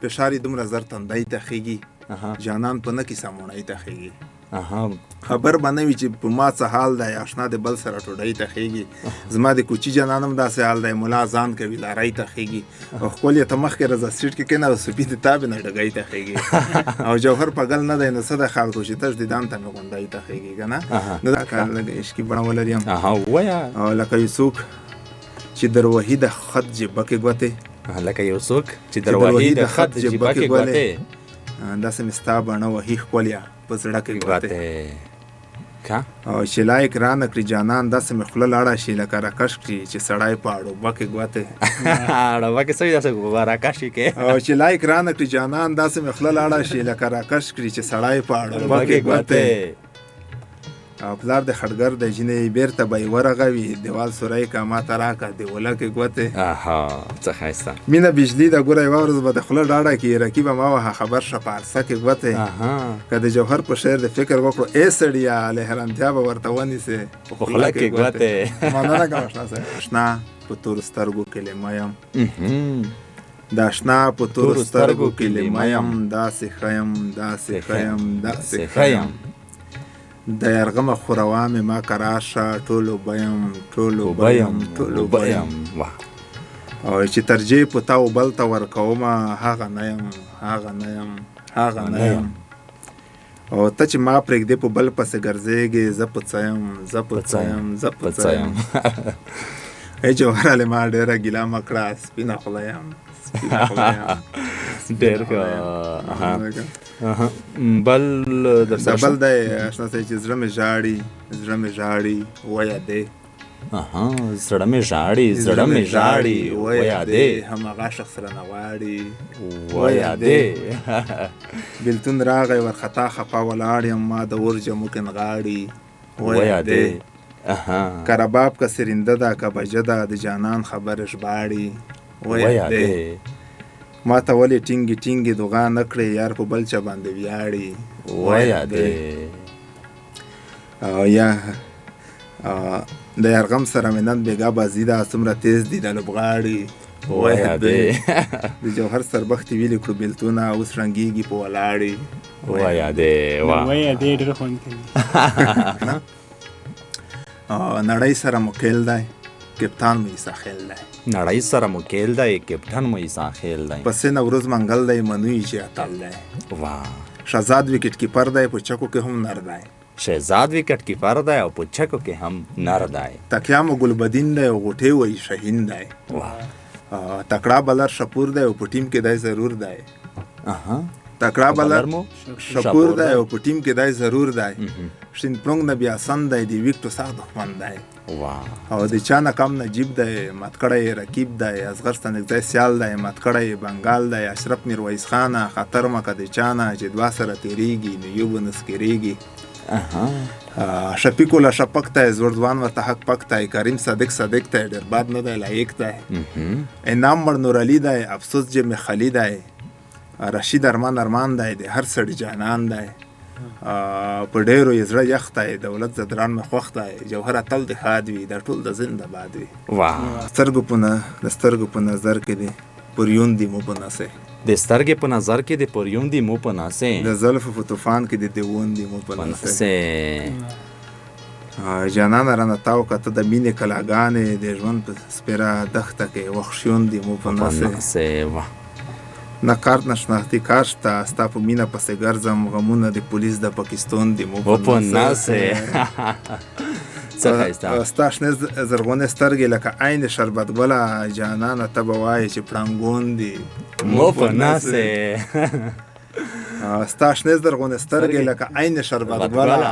فشار یې دومره زر تندی ته خیږي جانان په نه کیسه مونی ته خیږي خبر به نه وي چې په ما څه حال دی اشنا د بل سره ټوډۍ ته خیږي زما د کوچي جانان هم داسې حال دی ملا ځان کوي لاری ته خیږي او ښکل یې ته مخکې رضا سټریټ کې کېنه او سپي د تابې نه ډګۍ ته خیږي او جوهر په ګل نه دی نو څه د خلکو چې تش دیدان ته مې غونډۍ ته خیږي که نه نو دا کار لږ عشقي بڼه ولري هم او لکه یو څوک چې در وحي د خط جبه کې ګوتې لکه یو څوک چې در وحي د خط جبه کې ګوتې داسې مې ستا بڼه وحي ښکلیا په زړه کې ګوتې او چې لایق رانه کړي جانان داسې مې خوله لاړه شي لکه راکش کړي چې سړی په اړوبه کې ګوتې اړوبه کې څه داسې راکش کې او چې لایق رانه کړي جانان داسې مې خوله لاړه شي لکه راکش کړي چې سړی په اړوبه کې ګوتې او پلار د خړګر د جنې بیرته به یې ورغوي دیوال سوری که ما ته راکړه دیوله کې ګوتې څه ښایسته مینه بجلي ده ګوره یوه ورځ به د خوله ډاډه کړي رقیبه ما وهه خبر شه په عرصه کې ګوتې که د جوهر په شعر د فکر وکړو ای سړیه لحرمتیا به ورته ونیسې په خوله کې ګوتې مننه کوم اشنا صاحب اشنا په تورو سترګو کې لیمه یم د اشنا په تورو سترګو کې لیمه یم داسې ښه یم داسې ښه یم داسې ښه یم د یرغمه خوروا مې ما کراشه ټولو بیم ټولو بیم ټولو بیم او چې ترجیح په تا و بل ته ورکومه هغه نه یم هغه نه یم هغه نه یم او ته چې ما پرېږدې په بل پسې ګرځېږې زه په څه یم زه په څه یم زه په څه یم ای جوهره له ما ډېره ګیله مه کړه سپینه خوله یم ډېر ښه بل د بل دی اشنا صاحب چې زړه مې ژاړي زړه مې ژاړي ویه دی زړه مې ژاړي زړه مې ژاړي ویه دی هماغه عاشق سره نه غواړي ویه دی بېلتون راغی ورخطا خفا ولاړ یم ما د ورجه ممکن غاړي ویه دی که رباب که سرنده ده که بجه ده د جانان خبر ژباړي ویه دی ما ته ولې ټینګې ټینګې دعا نه کړې یار په بل چا باندې ویاړي ویه دی او یا د یرغم سره مې نن بېګا بازي ده څومره تیز دي د لوبغاړي ویه دی د جوهر سربختې ویلې کړو بېلتونه اوس رنګېږي په ولاړې ویه دی ویه دی ډېر خوند کوي نړۍ سره مکیل دی کپتان مې عیسی خیل دی نړۍ سره مکیل دی کپټن مو عیسی خیل دی پسې نوروز منګل دی منوي چې اتل دی شهزاد وکټ کیپر دی په چکو کې هم نر دی شهزاد وکټ کیپر دی او په چکو کې هم نر دی تکیا مو ګلبدین دی او غوټې وایي شهین دی تکړه بلر شپور دی او په ټیم کې دی ضرور دی تکړه بلر شپور دی او په ټیم کې دی ضرور دی شین پلونګ نه بیا سن دی د ویکټو سخت دښمن دی او د چا نه کم نجیب دی مات کړی رقیب دی اصغر ستنګځی سیال دی مات کړی بنګال دی اشرف میرویس خانه خطر مکه د چا نه چې دوه سره تېرېږي نو یو به نسکېرېږي شفیق الله شپک دی زوړځوان ورته حق پک دی کریم صدیق صدیق دی ډېر باد نه دی لایق دی انعام مړ نورعلي دی افسوس جمع خلی دی رشید ارمان دی د هر سړي جانان دی په ډېرو یې زړه یخ دی دولت زدران مې خوښ دی جوهر اتل د ښاد وي دا ټول د زنده باد وي سترګو په نظر کې دی پریون دی مو په نسې د سترګې په نظر کې د پریون دی مو په نسې د زلفو په طوفان کې د دیوون دی مو په نسې جانان رانه تاو کته د مینې کلاګانې د ژوند په سپېره دښته کې وخښیون دی مو په نسې نه کارت نه شناختي کار شته ستا په مینه پسې ګرځم غمونه د پولیس د پاکستان دی مو په نسې ستا شنې زرغونې سترګې لکه عین شربت ګله جانانه ته به وایې چې پړانګون دي مو په نسې ستا شنې زرغونې سترګې لکه عین شربت ګله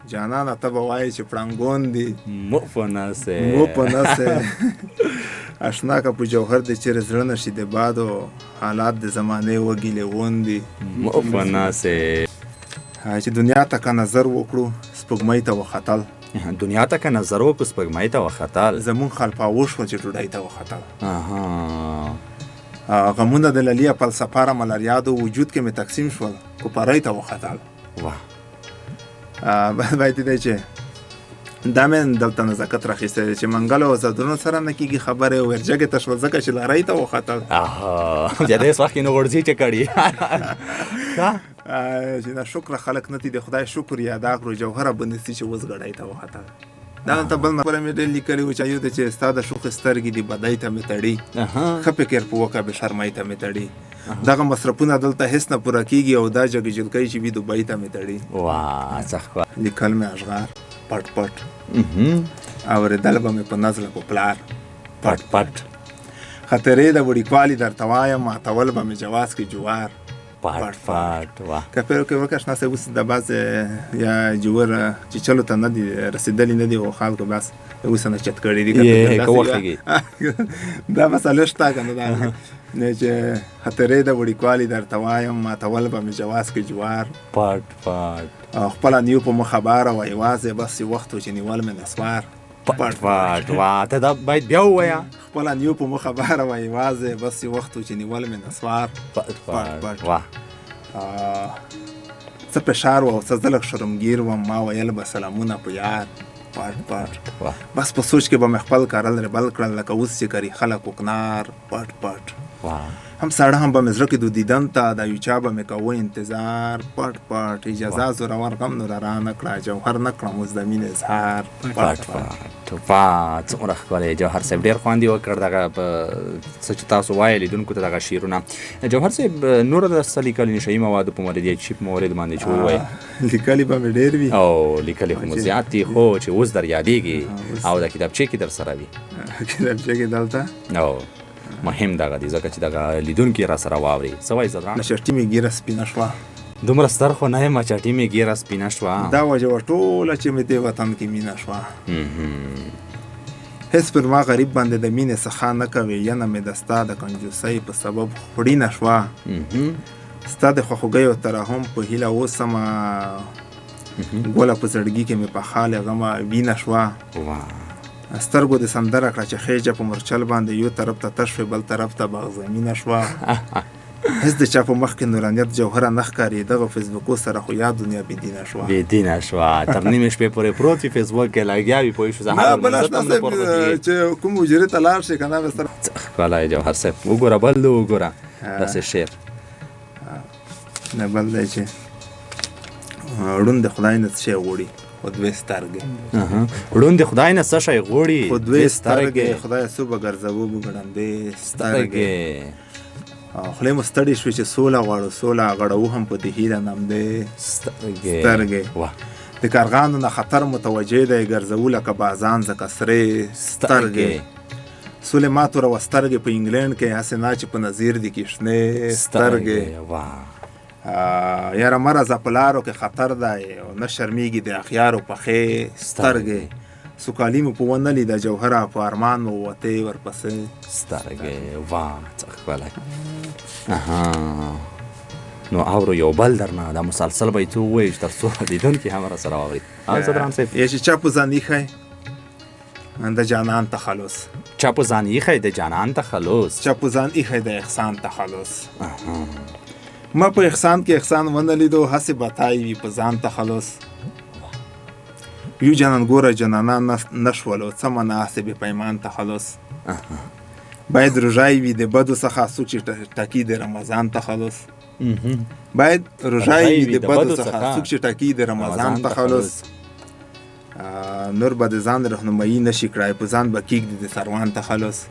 جانانه ته به وایې چې پړانګون دي مو په نسې اشنا که په جوهر د چیرې زړه نشي د بادو حالات د زمانې وږي لیوون دي مو په نسې چې دنیا ته که نظر وکړو سپوږمۍ ته وختل دنیا ته که نظر وکړو سپوږمۍ ته وختل زمونږ خلپاوه شوه چې ډوډۍ ته وختل غمونه د للیه فلسفه ملاریا د وجود کې مې تقسیم شول کوپرۍ ته وختل بل باید دی چې دا مې دلته نزاکت راخیستی دی چې منګل او زدرونو سره نه کېږي خبرې او ورجګې ته شوه ځکه چې لارۍ ته وختل بیا دې وخت کې نو غورځي چې کړي چې دا شکر خلک نه دي د خدای شکر یې ادا کړو جوهره بندسي چې اوس ګړۍ ته وختل دا ته بل مفکوره مې ډېر لیکلي وو چې یو دی چې ستا د شوخې سترګې دي بدۍ ته مې تړي ښه فکر په وکړه بې شرمۍ ته مې تړي دغه مصرفونه دلته هېڅ نه پوره کېږي او دا جګې جلکۍ چې وي دوبۍ ته مې تړي لیکل مې اشغار پټ پټ اورېدل به مې په نزله په پلار پټ پټ خطرې د وړیکوالي درته وایم ماتول به مې جواز کې جوار پټ پټ که پیر کې وکړه شنه اوس د بعض یا جوور چې چلو ته نه دي رسېدلي نه دي او خلکو بس اوس نه چت کړي دي دا مسله شته که نه دا چې خطرې د وړیکوالي درته وایم ماتول به مې جواز کې جوار پټ پټ او خپله نیو په مخه باره وه یوازې بس یې وخت و چې نیول مې نسوار پټ پټ ته دا باید بیا ووایه خپله نیو په مخه باره وه یوازې بس یې وخت و چې نیول مې نسوار پټ پټ څه فشار و او څه زه لږ شرمګیر وم ما ویل به سلامونه په یاد پټ پټ بس په سوچ کې به مې خپل کارل ربل کړل لکه اوس چې کري خلک وکنار پټ پټ هم ساړه هم به مې زړه کې دو دیدن ته دا یو چا به مې کوه انتظار پټ پټ اجازه زورور غم نور را نه کړه جوهر نه کړم اوس د مینې اظهار پټ پټ څومره ښکلی جوهر صاحب ډېر خوند یې وکړ دغه څه چې تاسو وایه لیدونکو ته دغه شعرونه جوهر صاحب نور د څه لیکلي نشهیي موادو په مورد یا چیپ مورد باندې چې ووایه لیکلي به مې ډېر وي او لیکلي خو مو زیات دي خو چې اوس در یادېږي او د کتابچې کې در سره وي کتابچې کې دلته او مهم دغه دی ځکه چې دغه لیدونکي را سره واوري څه وایي زدران چټي مې ګیره سپینه شوه دومره ستر خو نه یم چټي مې ګیره سپینه شوه دا وجه وه ټوله چې مې دې وطن کې مینه شوه هېڅ پر ما غریب باندې د مینې څخه نه کوې ینه مې د ستا د کنجوسۍ په سبب خوړینه شوه ستا د خواخوږیو ترحم په هیله اوسمه ګوله په زړګي کې مې په خاله غمه وینه شوه سترګو د سندره کړه چې خېجه په مرچل باندې یو طرف ته تشوې بل طرف ته باغزمینه شوه هېڅ د چا په مخ کې نورانیت جوهره نه ښکاري دغه فیسبوکو سره خو یا دنیا بېدینه شوه بېدینه شوه تر نیمې شپې پورې پروت وي فیسبوک کې لګیا وي پوه شو چې کوم حجرې ته لاړ شي که نه بستر ښکلی جوهر صاحب وګوره بل دی وګوره داسې شعر نه بل دی چې ړوند د خدای نه څه شی غواړي خو دوې سترګې ړوند د خدای نه څه شی غواړي خو دوې سترګې خدای څو به ګرځوو به ګړندې سترګې خولې مو ستړې شوې چې سوله غواړو سوله غړوو هم په دې هیله نمدې سترګې د کارغانو نه خطر متوجه دی ګرځوو لکه بازان ځکه سرې سترګې سولې ما توروه سترګې په انګلینډ کې هسې نه چې په نظیر دي کې شنې سترګې یاره مه راځه په لارو کې خطر دی او نه شرمېږي د اخیارو پخې سترګې سوکالي مو په ونه لیده جوهره په ارمان مو وتې ورپسې سترګې څه ښکلی نو اورو یو بل درنه دا مسلسل به یې څه ووایي چې تر څو لیدونکي هم را سره واوري صدران صاحب یا چې چا په ځان ایښی د جانان تخلص چا په ځان ایښی د جانان تخلص چا په ځان ایښی د احسان تخلص ما په احسان کې احسان ونه لیدو هسې بتای وي په ځان تخلص یو جانان ګوره جانانان نشولو څه منه هسې بې پیمان تخلص باید روژای وي د بدو څخه څوک چې ټکي د رمضان تخلص باید روژای وي د بدو څخه څوک چې ټکي د رمضان تخلص نور به د ځان رهنمایي نشي کړای په ځان به کېږدي د سروان تخلص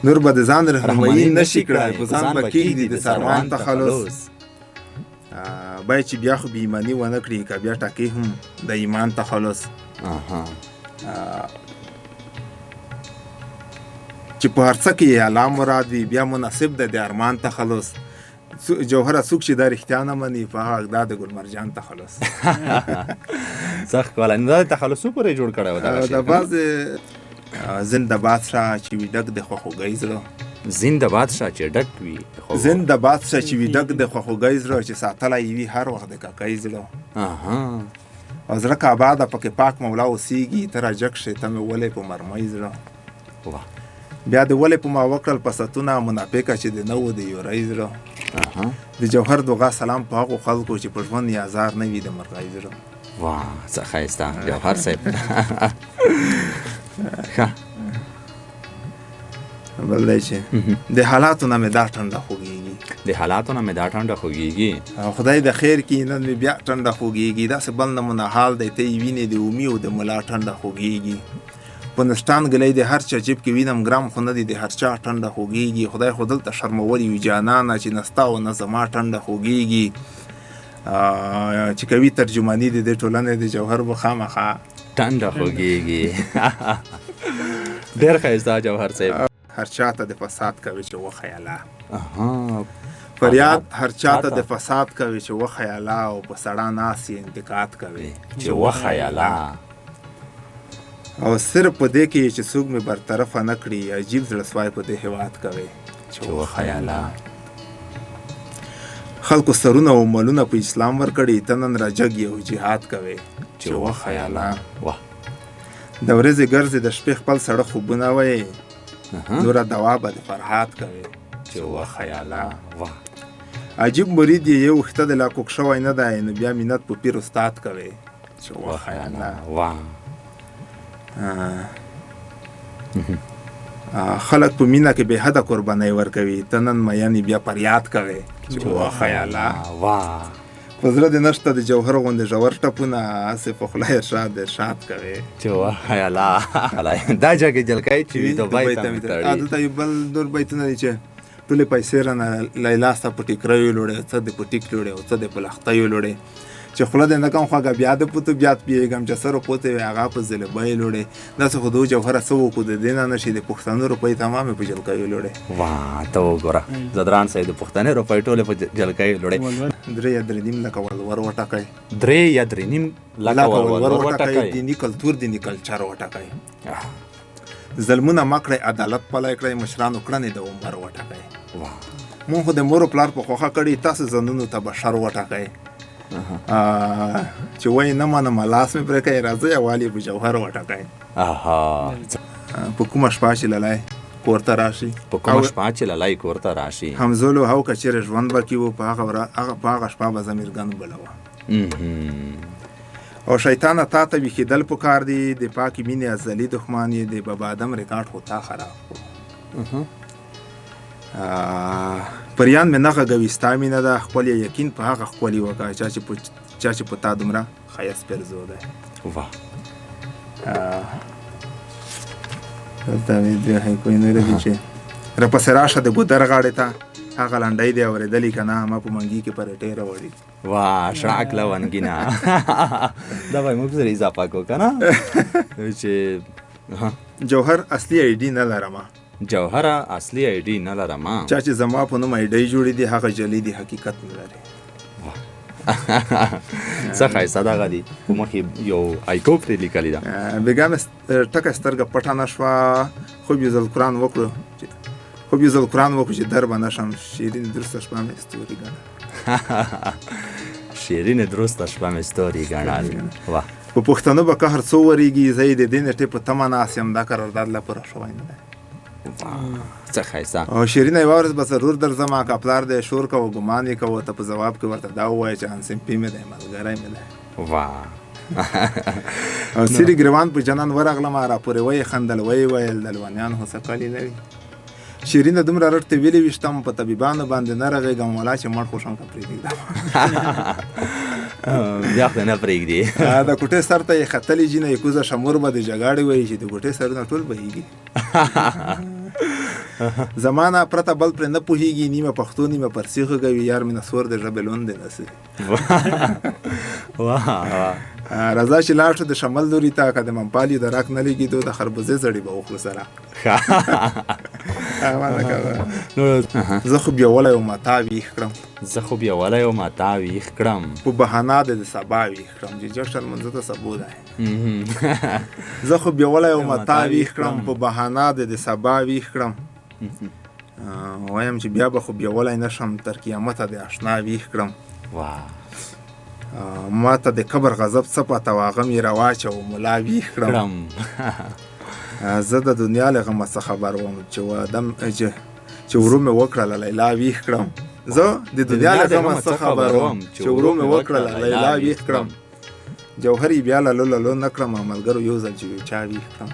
نور به د ځان رهنمایي نشي کړای په ځان به کېږدي د سروان تخلص باید چې بیا خو بې ایماني ونه کړي که بیا ټاکې هم د ایمان تخلص چې په هر څه کې یې الله مراد وي بیا مناسب ده د ارمان تخلص جوهره څوک چې دا رښتیا نه مني په هغه دا د ګلمرجان تخلص څه ښکلی نو دا د تخلصو پورې جوړ کړی و د بعضې زنده بادشاه چې وي ډک د خواخوږۍ زړه زنده بادشاه چې ډک وي زنده بادشاه چې وي ډک د خواخوږۍ زړه چې ساتلی وي هر وخت د کاکۍ زړه او زړه که آباده پکې پاک مولا اوسېږي ته راجګ شې ته مې ولې په مرمۍ زړه بیا د ولې په ما وکړل پستونه منافقه چې د نه و د یورۍ زړه د جوهر دوغا سلام په هغو خلکو چې په ژوند یې ازار نه وي د مرغۍ زړه واه څه ښایسته جوهر صاحب. ښه بل دی چې د حالاتو نه مې دا ټنډه خوږېږي، د حالاتو نه مې دا ټنډه خوږېږي. خدای د خیر کې نن مې بیا ټنډه خوږېږي. داسې بل نمونه حال دی، ته یې وینې د اومي او د ملا ټنډه خوږېږي. په نشتان ګلی د هر چا جیب کې وینم ګرام خو نه دی د هر چا ټنډه خوږېږي. خدای خو دلته شرمولی وي جانانه چې نه ستا او نه زما ټنډه خوږېږي. چې کوي ترجماني د دې ټولنې د جوهر به خامخا ټنډه خوږېږي. ډېر ښایسته جوهر صاحب. هر چاته د فساد کوي چې وخیاله، فریاد هر چاته د فساد کوي چې وخیاله، او په سړه ناس یې انتقاد کوي چې وخیاله. او صرف په دې کې چې څوک مې برطرفه نه کړي، عجیب زړه سوای په دې هېواد کوي چې وخیاله. خلکو سرونه او ملونه په اسلام ورکړي، ته نن راجګ یې او جهاد کوي چې وخیاله. د ورځې ګرځې د شپې خپل سړه خوبونه وایي، نوره دوا به د فرهاد کوي چې وخیاله. عجیب مرید یې یو وخته د لا کوک شوی نه دی، نو بیا مینت په پیر استاد کوي چې وخیاله. خلک په مینه کې بې حده قربانۍ ورکوي، ته نن میانې بیا فریاد کوي چې وخیاله. په زړه دې نشته د جوهر غوندې ژور ټپونه، هسې په خوله ارشاد ارشاد کوي چې وخیاله. دا جګې جلکۍ چې وي دوبۍ ته مې تړي. دلته یو بل نور بیتونه دي چې ټولې پیسې رانه لیلا ستا په ټیکریو لوړې، څه دې په ټیک لوړې او څه دې په لښتیو لوړې، چې خوله دې نه کم خواږه بیا د پوتو بیا پیږم، چې سر پوتې وي هغه په زلبۍ لوړې. داسې خو د جوهره څه وکړو د دې نه نشي، د پښتنو روپۍ تمامې په جلکیو لوړې. واه ته وګوره زدران صاحب، د پښتنې روپۍ ټولې په جلکیو لوړې. 3 یا 3 لکه ولور وټکئ، 3 یا 3 لکه ولور وټکئ، دیني کلتور دیني کلچر وټکئ. ظلمونه مکړئ، عدالت پلی کړئ، مشرانو کړنې د عمر وټکئ. مونږ خو د مور پلار په خوښه کړي، تاسو ځانونو ته بشر وټکئ. چې وایي نه منم لاس مې پرې کوي، راځئ یووالي په جوهر وټکئ. په کومه شپه چې للی کور ته راشي، په کومه شپه چې للی کور ته راشي، همزولو هو که چېرې ژوند به کې و، په هغه شپه به زمیرګن بلوه. او شیطانه تا ته ویښېدل پکار دي، د پاکې مینې ازلي دښمن یې، د بابا آدم ریکارډ خو تا خراب کړو. پریان مې نه غږوي ستا مینه ده، خپل یې یقین په هغه ښکلي وکړه چا چې په تا دومره ښایست پرزو دی. دلته مې دوې حیکوي نورې دي چې راپسې راشه د ګودر غاړې ته، هغه لنډۍ دی اورېدلې که نه، ما په منګي کې پرټې راوړي. واه شړک لونګینه. دا به موږ سره اضافه کړو که نه چې جوهر اصلي آی ډي نه لرمه، جوهره اصلي آی ډي نه لرمه، چا چې زما په نوم آی ډي جوړې دي هغه جلی دي، حقیقت نه لري. څه ښایسته دغه دي، په مخ یې یو آیکو پرې لیکلې ده. بېګا مې ټکه سترګه پټه نه شوه، خوب یو ځل قرآن وکړو چې در به نه شم، شیرین درسته شپه مې ستوري ګڼل. شیرین درسته شپه مې ستوري ګڼل. په پښتنو به قهر څو ورېږي، زه یې د دې نېټې په تمه ناست یم، دا قرارداد لا پوره شوی نه دی. څه ښایسته. او شیرینه یوه ورځ به ضرور درځم، که پلار دی شور کوه ګمان یې کوه، ته په ځواب کې ورته دا ووایه چې انسمپي مې دی، ملګری مې دی. او سیري ګریوان په جنان ورغلم، راپورې ویې خندل، ویل د لونیان خو څه کلي لري. شیرینه دومره رټ ته ویلې ویشتم، په طبیبانو باندې نه رغېږم، ولا چې مړ خو شم که پرېږدم. بیا خو نه پرېږدي. د کوټې سر ته یې ختلې جینه یې کوزه شمور به د جګاړې وایي چې د کوټې سرونه ټول بهیږي. زمانه پرته بل پرې نه پوهېږي، نیمه پښتو نیمه پرسي غږوي، یار مې نسور د ژبې لوند دی نسي. راځه چې لاړ شو د شمال لوري ته، که د منپالي د راک نه لګېدو د خربوزې زړې به وخورو سره. زه خو بیا ولی و متا ویښ کړم، په بهانه د سبا ویښ کړم، چې جشن منځه ته سبو دی. زه خو بیا ولی و متا ویښ کړم، په بهانه د سبا ویښ کړم، وایم چې بیا به خو بیا ولی نشم، تر قیامته د اشنا ویښ کړم. ما ته د قبر غضب څه پته وه، غم یې راواچو ملا ویښ کړم. زه د دنیا له غمه څه خبر وم، چې ورو مې وکړله لیلا ویښ کړم. زه د دنیا له غمه څه خبر وم، چې ورو مې وکړله لیلا ویښ کړم. جوهري بیا لالو لالو نه کړم ملګرو یو ځل چې چا ویښ کړم